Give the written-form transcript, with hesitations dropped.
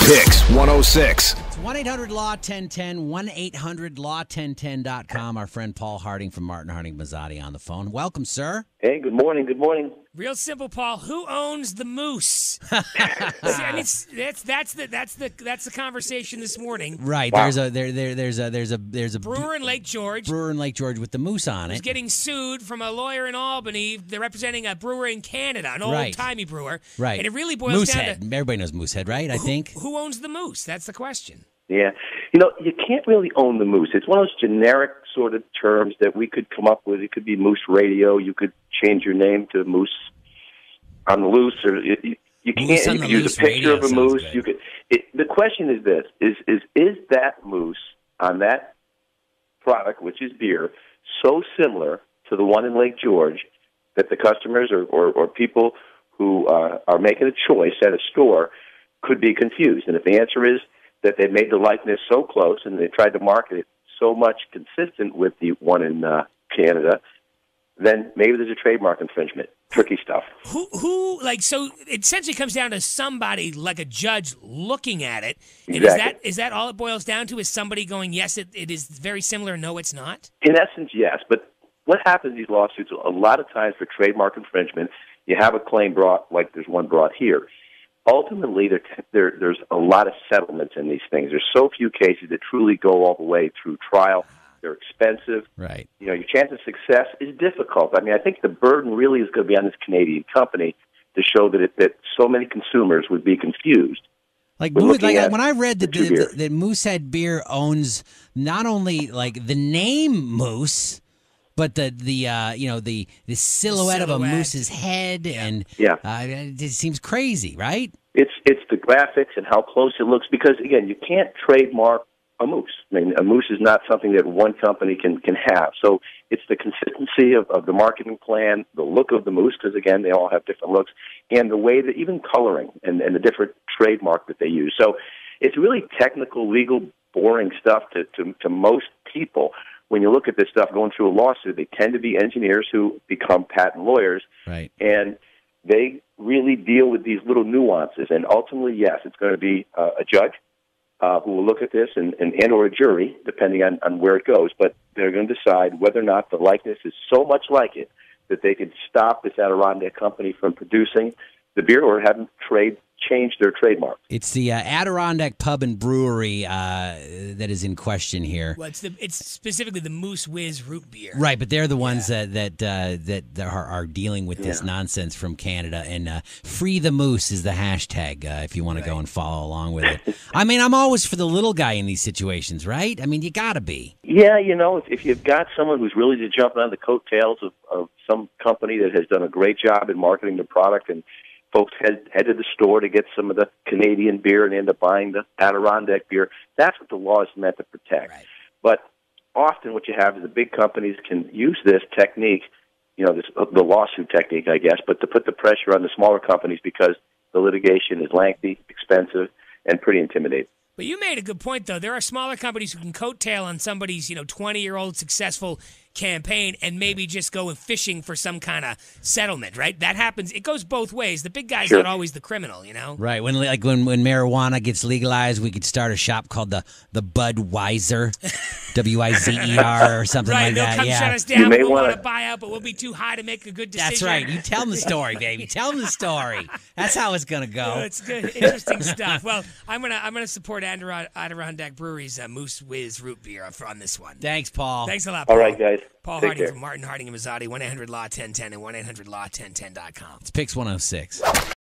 PYX 106. It's 1-800-LAW-1010, 1-800-LAW-1010.com. Our friend Paul Harding from Martin Harding Mazzotti on the phone. Welcome, sir. Hey, good morning. Good morning. Real simple, Paul. Who owns the moose? See, I mean, that's the conversation this morning. Right. Wow. There's a Brewer in Lake George. brewer in Lake George with the moose on Who's it. getting sued from a lawyer in Albany. They're representing a brewer in Canada, an Right. old-timey brewer. Right. And it really boils down Moosehead. to Everybody knows Moosehead, right? I think. who owns the moose? That's the question. Yeah. You know, you can't really own the moose. It's one of those generic sort of terms that we could come up with. It could be Moose Radio. You could change your name to Moose on the Loose, or you Moose can't. on You the could use Loose a picture radio of a sounds moose. good. You could. The question is this: is that moose on that product, which is beer, so similar to the one in Lake George that the customers or people who are making a choice at a store could be confused? And if the answer is that they made the likeness so close and they tried to market it so much consistent with the one in Canada, then maybe there's a trademark infringement. Tricky stuff. Who so it essentially comes down to somebody like a judge looking at it. And Exactly. is that all it boils down to? Is somebody going, yes, it is very similar, no, it's not? In essence, yes. But what happens in these lawsuits, a lot of times for trademark infringement, you have a claim brought, like there's one brought here. Ultimately, there's a lot of settlements in these things. There's so few cases that truly go all the way through trial. They're expensive. Right. You know, your chance of success is difficult. I mean, I think the burden really is going to be on this Canadian company to show that so many consumers would be confused. Like, We're looking at when I read that the beer. that Moosehead Beer owns not only like the name Moose, but the silhouette of a silhouette. moose's head, and Yeah. it seems crazy, right? It's the graphics and how close it looks, because, again, you can't trademark a moose. I mean, a moose is not something that one company can have. So it's the consistency of the marketing plan, the look of the moose, because, again, they all have different looks, and the way that even coloring and the different trademark that they use. So it's really technical, legal, boring stuff to most people. When you look at this stuff going through a lawsuit, they tend to be engineers who become patent lawyers, Right. and they really deal with these little nuances. And ultimately, yes, it's going to be a judge who will look at this and or a jury, depending on where it goes. But they're going to decide whether or not the likeness is so much like it that they could stop this Adirondack company from producing the beer or have them change their trademark. It's the Adirondack Pub and Brewery that is in question here. Well, it's specifically the Moose Whiz root beer. Right, but they're the ones that are dealing with this nonsense from Canada. And free the moose is the hashtag if you want to go and follow along with it. I mean, I'm always for the little guy in these situations, right? I mean, you got to be. Yeah, you know, if you've got someone who's really just jumping on the coattails of some company that has done a great job in marketing the product, and folks head to the store to get some of the Canadian beer and end up buying the Adirondack beer, that's what the law is meant to protect. Right. But often what you have is the big companies can use this technique, you know, the lawsuit technique, I guess, but to put the pressure on the smaller companies because the litigation is lengthy, expensive, and pretty intimidating. But you made a good point, though. There are smaller companies who can coattail on somebody's, 20-year-old successful campaign and maybe just go fishing for some kind of settlement, right? That happens. It goes both ways. The big guy's Sure. not always the criminal, Right. When marijuana gets legalized, we could start a shop called the Budweiser, Wizer or something Right, like they'll that. come Yeah. shut us down. may We'll want to wanna- buy out, but we'll be too high to make a good decision. That's right. You tell them the story, baby. Tell them the story. That's how it's gonna go. Oh, it's good, interesting stuff. Well, I'm gonna support Adirondack Brewery's Moose Whiz root beer on this one. Thanks, Paul. Thanks a lot, Paul. All right, guys. Paul Take Harding care. from Martin Harding and Mazzotti, 1-800-LAW-1010 and 1-800-LAW-1010.com. It's PYX 106.